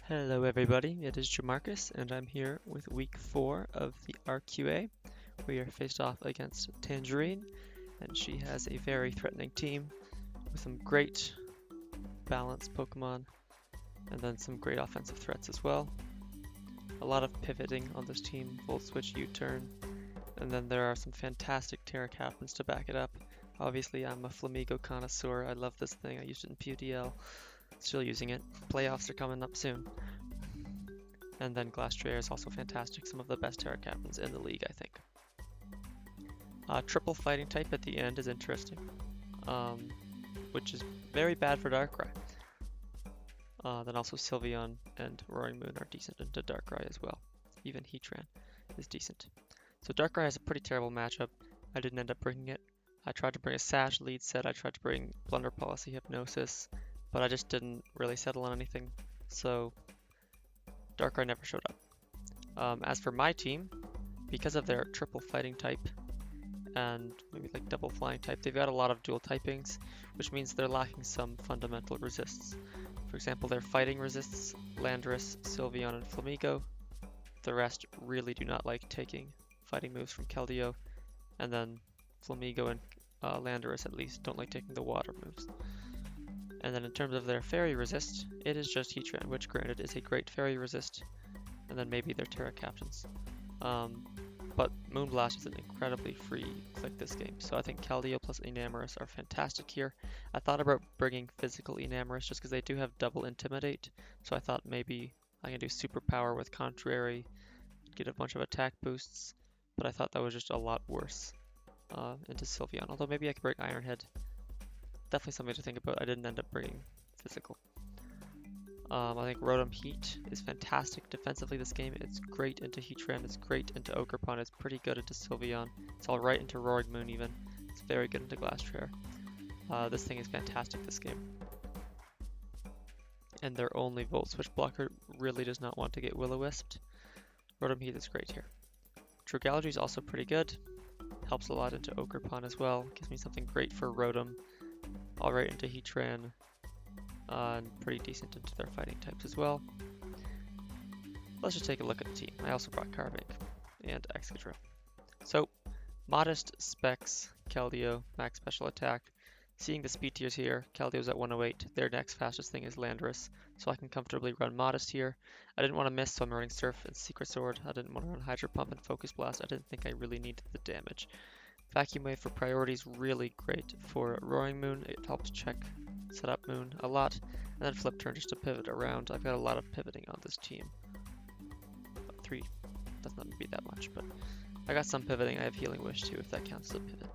Hello everybody, it is Jamarcus and I'm here with week 4 of the RQA. We are faced off against Tangerine and she has a very threatening team with some great balanced Pokemon and then some great offensive threats as well. A lot of pivoting on this team, Volt Switch, U-turn, and then there are some fantastic Terra Captains to back it up. Obviously I'm a Flamigo connoisseur, I love this thing, I used it in PUDL. Still using it. Playoffs are coming up soon. And then Glastrier is also fantastic. Some of the best Terra Captains in the league, I think. Triple fighting type at the end is interesting, which is very bad for Darkrai. Then also Sylveon and Roaring Moon are decent into Darkrai as well. Even Heatran is decent. So Darkrai has a pretty terrible matchup. I didn't end up bringing it. I tried to bring a Sash lead set. I tried to bring Blunder Policy Hypnosis, but I just didn't really settle on anything, so Darkrai never showed up. As for my team, because of their triple fighting type and maybe like double flying type, they've got a lot of dual typings, which means they're lacking some fundamental resists. For example, their fighting resists Landorus, Sylveon, and Flamigo. The rest really do not like taking fighting moves from Keldeo, and then Flamigo and Landorus at least don't like taking the water moves. And then in terms of their fairy resist, it is just Heatran, which granted is a great fairy resist, and then maybe their Terra Captains. But Moonblast is an incredibly free click this game, so I think Keldeo plus Enamorus are fantastic here. I thought about bringing physical Enamorus just because they do have double Intimidate, so I thought maybe I can do Superpower with Contrary, get a bunch of attack boosts, but I thought that was just a lot worse into Sylveon, although maybe I could bring Iron Head. Definitely something to think about. I didn't end up bringing physical. I think Rotom Heat is fantastic defensively this game. It's great into Heatran, it's great into Ogerpon, it's pretty good into Sylveon. It's alright into Roaring Moon even. It's very good into Glastrier. This thing is fantastic this game. And their only Volt Switch blocker really does not want to get Will-O-Wisped. Rotom Heat is great here. Dragalge is also pretty good. Helps a lot into Ogerpon as well. Gives me something great for Rotom. Alright into Heatran, and pretty decent into their fighting types as well. Let's just take a look at the team. I also brought Carbink and Excadrill. So, modest specs, Keldeo, max special attack. Seeing the speed tiers here, Keldeo's at 108, their next fastest thing is Landorus, so I can comfortably run modest here. I didn't want to miss, so I'm running Surf and Secret Sword. I didn't want to run Hydro Pump and Focus Blast. I didn't think I really needed the damage. Vacuum Wave for priority is really great for Roaring Moon. It helps check Setup Moon a lot. And then Flip Turn just to pivot around. I've got a lot of pivoting on this team. 3 does not be that much, but I got some pivoting. I have Healing Wish too, if that counts as a pivot.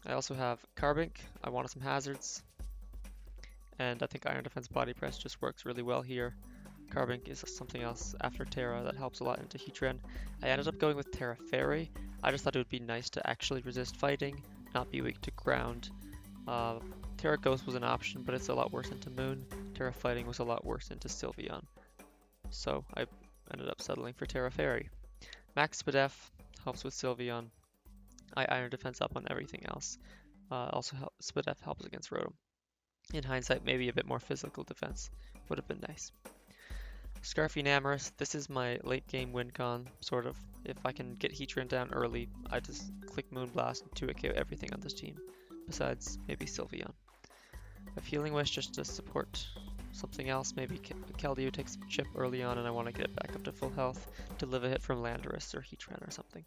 I also have Carbink. I wanted some hazards. And I think Iron Defense Body Press just works really well here. Carbink is something else after Terra that helps a lot into Heatran. I ended up going with Terra Fairy. I just thought it would be nice to actually resist fighting, not be weak to ground. Terra Ghost was an option, but it's a lot worse into Moon. Terra Fighting was a lot worse into Sylveon. So I ended up settling for Terra Fairy. Max Spadef helps with Sylveon. I Iron Defense up on everything else. Also Spadef helps against Rotom. In hindsight, maybe a bit more physical defense would have been nice. Scarfy Enamorus, this is my late game win con, sort of. If I can get Heatran down early, I just click Moonblast and 2-KO everything on this team, besides maybe Sylveon. A Healing Wish just to support something else, maybe Keldeo takes a chip early on and I want to get it back up to full health to live a hit from Landorus or Heatran or something.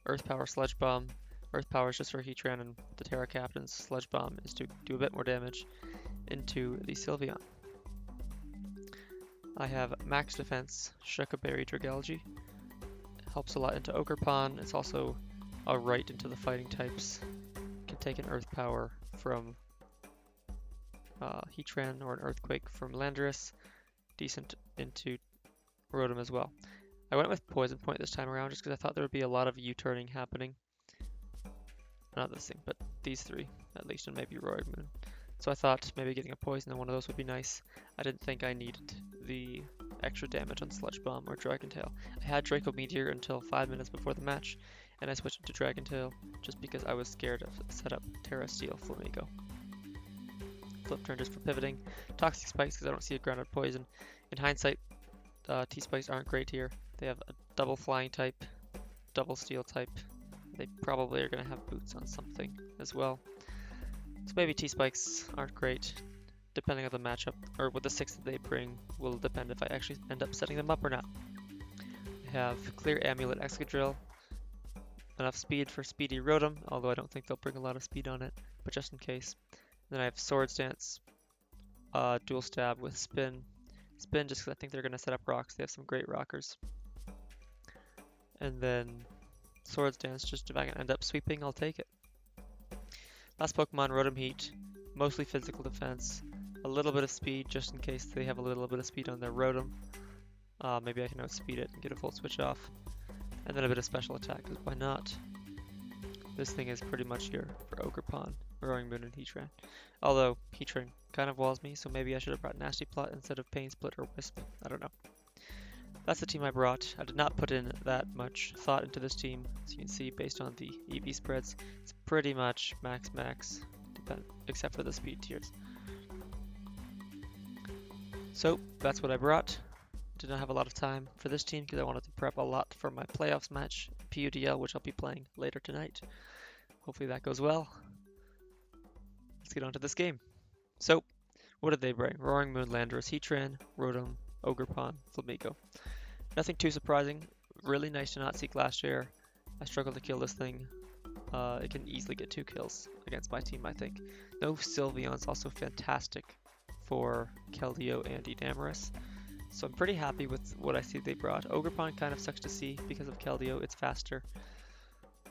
Earth Power Sludge Bomb. Earth Power is just for Heatran and the Terra Captains. Sludge Bomb is to do a bit more damage into the Sylveon. I have Max Defense, Shuca Berry Dragalge. Helps a lot into Ogerpon. It's also alright into the fighting types. Can take an Earth Power from Heatran or an Earthquake from Landorus. Decent into Rotom as well. I went with Poison Point this time around just because I thought there would be a lot of U-turning happening. Not this thing, but these 3 at least, and maybe Roaring Moon. So I thought maybe getting a poison on one of those would be nice. I didn't think I needed the extra damage on Sludge Bomb or Dragon Tail. I had Draco Meteor until 5 minutes before the match, and I switched to Dragon Tail just because I was scared of setup Terra Steel Flamigo. flip turn just for pivoting. Toxic spikes because I don't see a grounded poison. In hindsight, T-spikes aren't great here. They have a double flying type, double steel type. They probably are going to have boots on something as well. So maybe T-spikes aren't great. Depending on the matchup, or what the 6 that they bring will depend if I actually end up setting them up or not. I have Clear Amulet Excadrill, enough speed for Speedy Rotom, although I don't think they'll bring a lot of speed on it, but just in case. Then I have Swords Dance, Dual Stab with Spin. Spin just because I think they're going to set up rocks, they have some great rockers. And then Swords Dance, just if I can end up sweeping, I'll take it. Last Pokemon, Rotom Heat, mostly physical defense. A little bit of speed, just in case they have a little bit of speed on their Rotom. Maybe I can outspeed it and get a full switch off. And then a bit of special attack, because why not? This thing is pretty much here for Ogerpon, Roaring Moon, and Heatran. Although, Heatran kind of walls me, so maybe I should have brought Nasty Plot instead of Pain Split or Wisp. I don't know. That's the team I brought. I did not put in that much thought into this team. As you can see, based on the EV spreads, it's pretty much max, except for the speed tiers. So that's what I brought. Did not have a lot of time for this team because I wanted to prep a lot for my playoffs match, PUDL, which I'll be playing later tonight. Hopefully that goes well. Let's get on to this game. So, what did they bring? Roaring Moon, Landorus, Heatran, Rotom, Ogerpon, Flamigo. Nothing too surprising. Really nice to not see Glass Share. I struggle to kill this thing. It can easily get 2 kills against my team, I think. No Sylveon's also fantastic for Keldeo and Enamorus. So I'm pretty happy with what I see they brought. Ogerpon kind of sucks to see because of Keldeo, it's faster.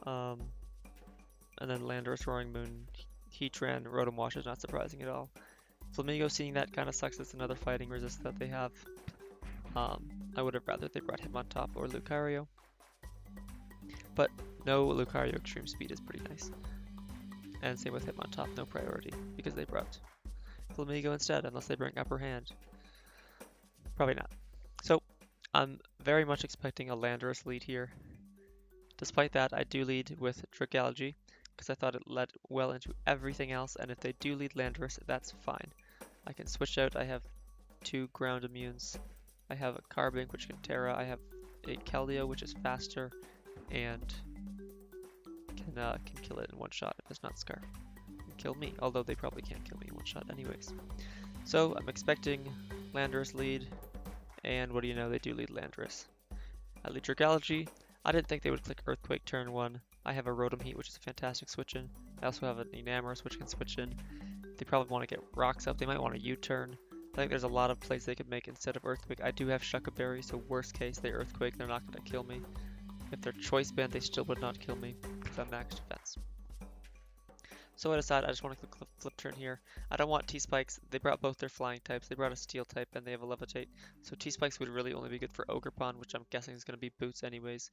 And then Landorus, Roaring Moon, Heatran, Rotom Wash is not surprising at all. Flamigo, seeing that kind of sucks. It's another fighting resist that they have. I would have rather they brought him on top or Lucario. But no Lucario Extreme Speed is pretty nice. And same with him on top, no priority, because they brought Flamigo instead, unless they bring Upper Hand. Probably not. So, I'm very much expecting a Landorus lead here. Despite that, I do lead with Dragalge, because I thought it led well into everything else, and if they do lead Landorus, that's fine. I can switch out, I have 2 ground immunes. I have a Carbink, which can Terra. I have a Keldeo, which is faster, and can kill it in one shot if it's not Scarf. Can kill me, although they probably can't kill me in one shot anyways. So I'm expecting Landorus lead, and what do you know, they do lead Landorus. I lead Dragalge. I didn't think they would click Earthquake turn 1. I have a Rotom Heat, which is a fantastic switch in. I also have an Enamorus, which can switch in. They probably want to get rocks up. They might want a U-turn. I think there's a lot of plays they could make instead of Earthquake. I do have Shucka Berry, so worst case, they Earthquake, they're not going to kill me. If they're Choice Band, they still would not kill me, because I'm max defense. So I decided I just want to click flip turn here. I don't want T-Spikes. They brought both their flying types. They brought a Steel type, and they have a Levitate. So T-Spikes would really only be good for Ogerpon, which I'm guessing is going to be Boots anyways.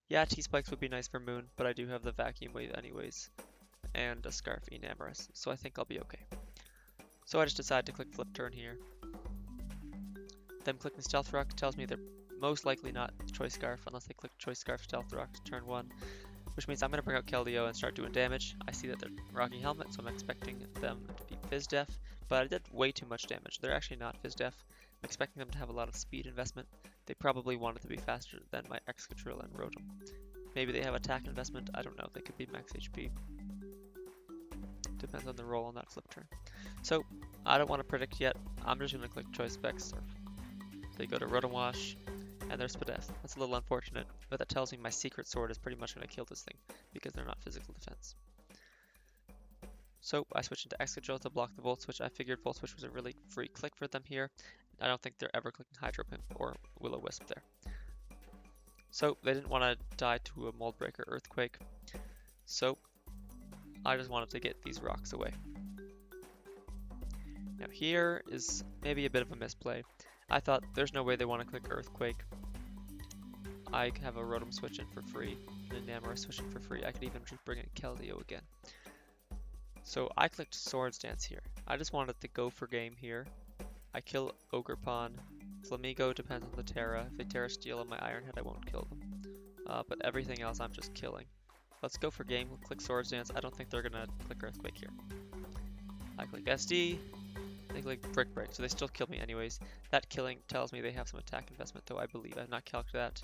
Yeah, T-Spikes would be nice for Moon, but I do have the Vacuum Wave anyways, and a Scarf Enamorus, so I think I'll be okay. So I just decided to click flip turn here. Them clicking Stealth Rock tells me they're most likely not Choice Scarf unless they click Choice Scarf Stealth Rock to turn 1, which means I'm going to bring out Keldeo and start doing damage. I see that they're rocking Helmet, so I'm expecting them to be Fizz Def, but I did way too much damage. They're actually not Fizz Def. I'm expecting them to have a lot of speed investment. They probably wanted to be faster than my Excadrill and Rotom. Maybe they have attack investment, I don't know. They could be max HP. Depends on the roll on that flip turn. So, I don't want to predict yet. I'm just going to click Choice Spec Surf. They go to Rotom Wash, and there's Spadef. That's a little unfortunate, but that tells me my Secret Sword is pretty much going to kill this thing, because they're not physical defense. So I switched into Excadrill to block the Volt Switch. I figured Volt Switch was a really free click for them here. I don't think they're ever clicking Hydro Pimp or Will-O-Wisp there. So they didn't want to die to a Mold Breaker Earthquake, so I just wanted to get these rocks away. Now here is maybe a bit of a misplay. I thought there's no way they want to click Earthquake. I have a Rotom switch in for free, and a Enamorus switch in for free. I could even just bring in Keldeo again. So I clicked Swords Dance here. I just wanted to go for game here. I kill Ogerpon. Flamigo depends on the Terra. If they Terra Steel on my Iron Head, I won't kill them. But everything else I'm just killing. Let's go for game. We'll click Swords Dance. I don't think they're going to click Earthquake here. I click SD. They click Brick Break, so they still kill me anyways. That killing tells me they have some attack investment, though I believe. I've not calculated that,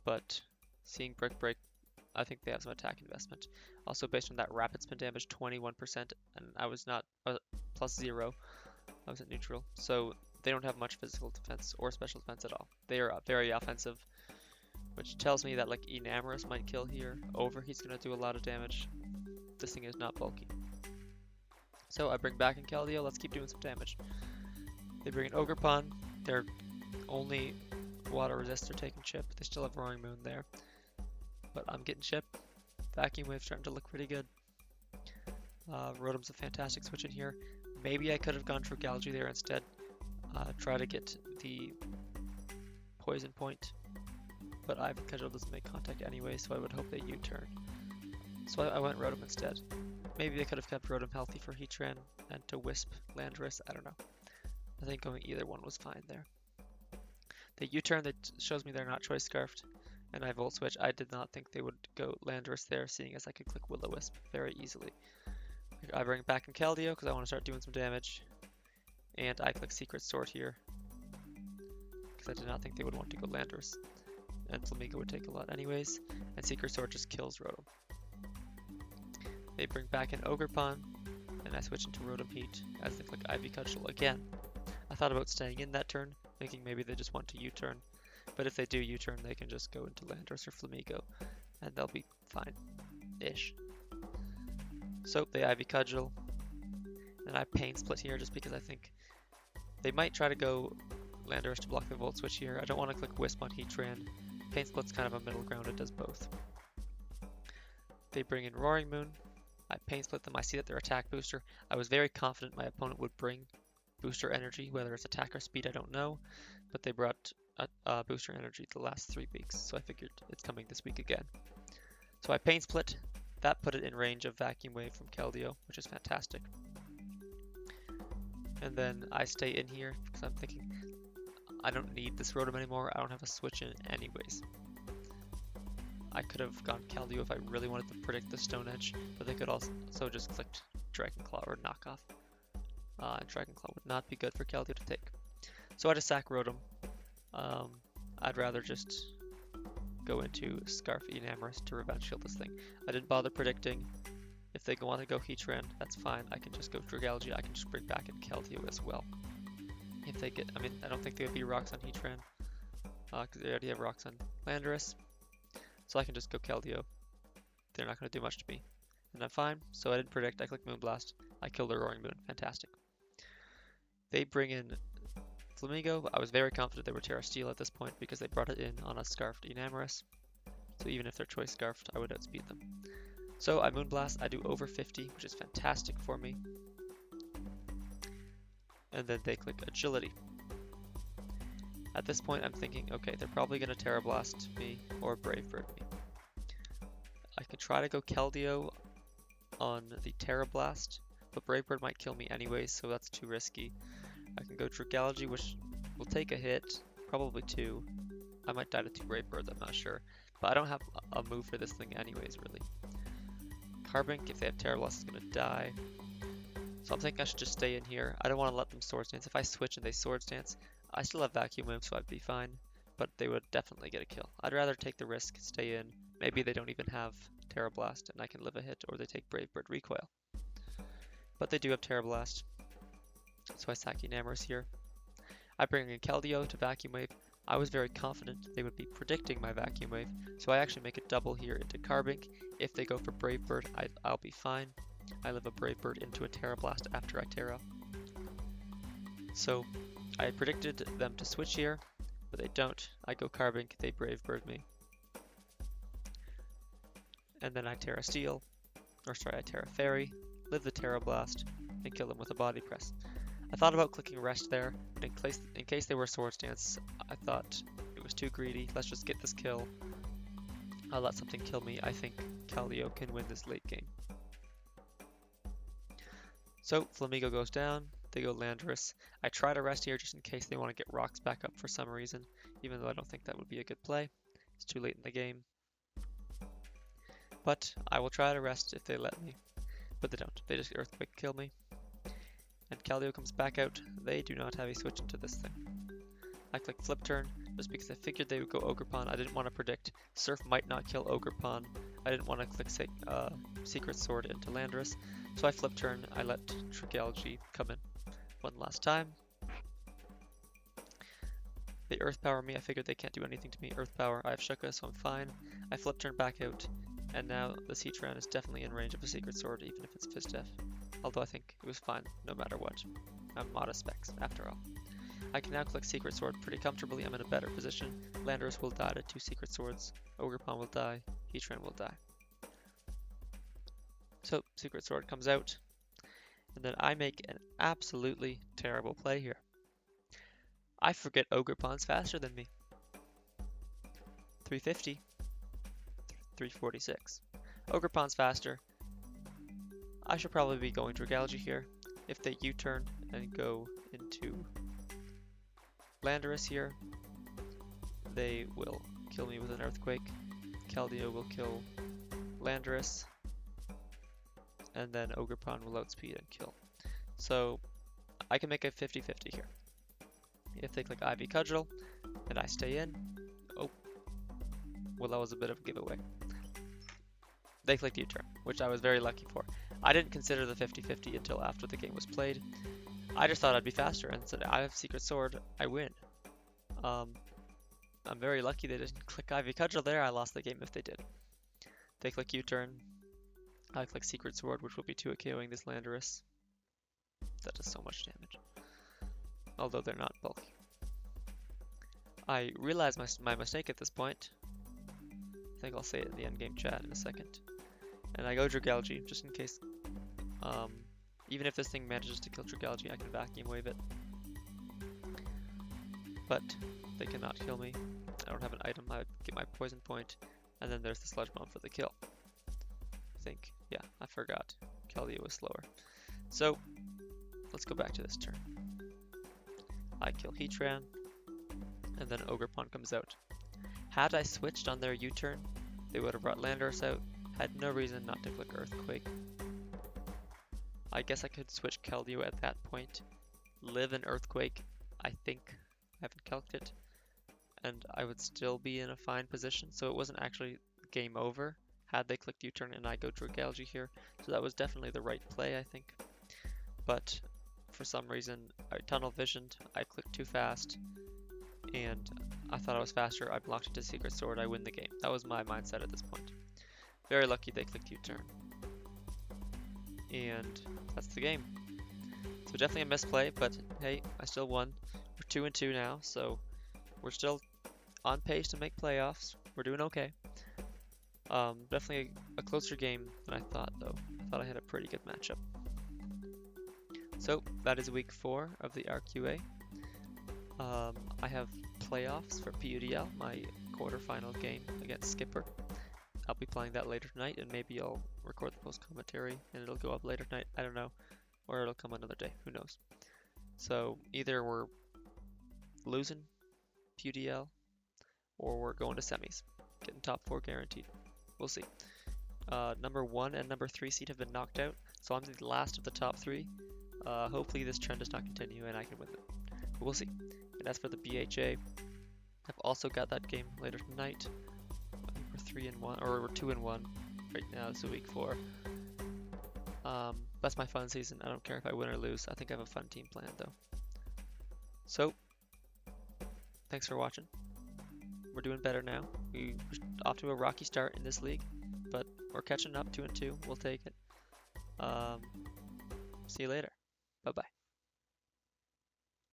but seeing Brick Break, I think they have some attack investment. Also, based on that rapid spin damage, 21%, and I was not plus 0. I was at neutral, so they don't have much physical defense or special defense at all. They are very offensive, which tells me that like Enamorous might kill here. Overheat's gonna do a lot of damage. This thing is not bulky. So I bring back in Keldeo, let's keep doing some damage. They bring in Ogerpon, they're only water resist, they're taking chip. They still have Roaring Moon there. But I'm getting chip. Vacuum Wave starting to look pretty good. Rotom's a fantastic switch in here. Maybe I could have gone for Galgy there instead. Try to get the poison point. But Ivy Cudgel doesn't make contact anyway, so I would hope they U-turn. So I went Rotom instead. Maybe I could have kept Rotom healthy for Heatran and to Wisp Landorus, I don't know. I think going either one was fine there. The U-turn that shows me they're not Choice Scarfed, and I Volt Switch. I did not think they would go Landorus there, seeing as I could click Will-O-Wisp very easily. I bring back in Keldeo because I want to start doing some damage, and I click Secret Sword here because I did not think they would want to go Landorus, and Flamigo would take a lot anyways, and Secret Sword just kills Rotom. They bring back in Ogerpon, and I switch into Rotom Heat as they click Ivy Cudgel again. I thought about staying in that turn, thinking maybe they just want to U-turn, but if they do U-turn, they can just go into Landorus or Flamigo, and they'll be fine-ish. So they Ivy Cudgel, and I Pain Split here just because I think they might try to go Landorus to block the Volt Switch here. I don't want to click Wisp on Heatran. Pain Split's kind of a middle ground, it does both. They bring in Roaring Moon. I Pain Split them. I see that they're attack booster. I was very confident my opponent would bring booster energy, whether it's attack or speed, I don't know, but they brought booster energy the last 3 weeks, so I figured it's coming this week again. So I Pain Split. That put it in range of Vacuum Wave from Keldeo, which is fantastic. And then I stay in here because I'm thinking I don't need this Rotom anymore. I don't have a switch in anyways. I could have gone Keldeo if I really wanted to predict the Stone Edge, but they could also just clicked Dragon Claw or Knockoff. And Dragon Claw would not be good for Keldeo to take. So I just sack Rotom. I'd rather just go into Scarf Enamorous to Revenge Shield this thing. I didn't bother predicting. If they want to go Heatran, that's fine. I can just go Dragalge. I can just bring back in Keldeo as well. If they get, I mean, I don't think they would be rocks on Heatran, because they already have rocks on Landorus. So I can just go Keldeo. They're not going to do much to me. And I'm fine, so I didn't predict. I click Moonblast. I killed the Roaring Moon. Fantastic. They bring in Flamigo. I was very confident they were Terra Steel at this point because they brought it in on a Scarfed Enamorous. So even if they're Choice Scarfed, I would outspeed them. So I Moonblast. I do over 50, which is fantastic for me. And then they click Agility. At this point, I'm thinking, okay, they're probably going to Terra Blast me or Brave Bird me. I could try to go Keldeo on the Terra Blast, but Brave Bird might kill me anyways, so that's too risky. I can go Dragalge, which will take a hit, probably 2. I might die to 2 Brave Birds, I'm not sure. But I don't have a move for this thing anyways, really. Carbink, if they have Terra Blast, is going to die. So I'm thinking I should just stay in here. I don't want to let them Swords Dance. If I switch and they Swords Dance, I still have Vacuum Wave, so I'd be fine. But they would definitely get a kill. I'd rather take the risk, stay in. Maybe they don't even have Terra Blast and I can live a hit, or they take Brave Bird Recoil. But they do have Terra Blast. So I sack Enamorous here. I bring in Keldeo to Vacuum Wave. I was very confident they would be predicting my Vacuum Wave, so I actually make a double here into Carbink. If they go for Brave Bird, I'll be fine. I live a Brave Bird into a Terra Blast after I Terra. So I predicted them to switch here, but they don't. I go Carbink, they Brave Bird me. And then I Terra Steel, or sorry, I Terra Fairy, live the Terra Blast, and kill them with a Body Press. I thought about clicking Rest there, but in case they were Swords Dance, I thought it was too greedy. Let's just get this kill. I'll let something kill me. I think Keldeo can win this late game. So Flamigo goes down, they go Landorus. I try to rest here just in case they want to get rocks back up for some reason, even though I don't think that would be a good play. It's too late in the game. But I will try to rest if they let me. But they don't. They just Earthquake kill me. and Keldeo comes back out, they do not have a switch into this thing. I click flip turn just because I figured they would go Ogre Pawn. I didn't want to predict Surf might not kill Ogre Pawn. I didn't want to click Secret Sword into Landorus, so I flip turn. I let Trigalgy come in one last time. They Earth Power me. I figured they can't do anything to me. Earth Power. I have Shuka, so I'm fine. I flip turn back out, and now this Heatran is definitely in range of a Secret Sword, even if it's Fizdef. Although I think it was fine no matter what. I'm modest specs, after all. I can now click Secret Sword pretty comfortably. I'm in a better position. Landorus will die to 2 Secret Swords. Ogre Pawn will die. Heatran will die. So, Secret Sword comes out. And then I make an absolutely terrible play here. I forget Ogre Pawn's faster than me. 350. 346. Ogre Pawn's faster. I should probably be going Dragalge here. If they U-turn and go into Landorus here, they will kill me with an Earthquake. Keldeo will kill Landorus, and then Ogre Pawn will outspeed and kill. So I can make a 50-50 here. If they click Ivy Cudgel, and I stay in, oh, well, that was a bit of a giveaway. They clicked U-turn, which I was very lucky for. I didn't consider the 50-50 until after the game was played. I just thought I'd be faster and said, I have Secret Sword, I win. I'm very lucky they didn't click Ivy Cudgel there. I lost the game if they did. They click U-turn. I click Secret Sword, which will be 2 KOing this Landorus. That does so much damage. Although they're not bulky. I realize my mistake at this point. I think I'll say it in the endgame chat in a second. And I go Dragalge, just in case. Even if this thing manages to kill Dragalge, I can vacuum wave it. But they cannot kill me. I don't have an item. I get my poison point, and then there's the Sludge Bomb for the kill. I think, yeah, I forgot. Keldeo was slower. So, let's go back to this turn. I kill Heatran, and then Ogre Pawn comes out. Had I switched on their U-turn, they would have brought Landorus out. Had no reason not to click Earthquake. I guess I could switch Keldeo at that point. Live an Earthquake. I think I haven't calced it. And I would still be in a fine position. So it wasn't actually game over had they clicked U-turn and I go Dragalge here. So that was definitely the right play, I think. But for some reason, I tunnel visioned. I clicked too fast. And I thought I was faster. I blocked into Secret Sword. I win the game. That was my mindset at this point. Very lucky they clicked U-turn. And that's the game. So definitely a misplay, but hey, I still won. We're 2-2 now, so we're still on pace to make playoffs. We're doing okay. Definitely a closer game than I thought, though. I thought I had a pretty good matchup. So that is week 4 of the RQA. I have playoffs for PUDL, my quarterfinal game against Skipper. I'll be playing that later tonight, and maybe I'll record the post commentary and it'll go up later tonight. I don't know, or it'll come another day. Who knows? So either we're losing PUDL, or we're going to semis, getting top 4 guaranteed. We'll see. Number 1 and number 3 seed have been knocked out, so I'm the last of the top 3. Hopefully this trend does not continue and I can win it. But we'll see. And as for the BHA, I've also got that game later tonight. I think we're 3-1, or we're 2-1 right now. This is week 4. That's my fun season. I don't care if I win or lose. I think I have a fun team plan though. So, thanks for watching. We're doing better now. We're off to a rocky start in this league, but we're catching up. 2-2. We'll take it. See you later. Bye-bye.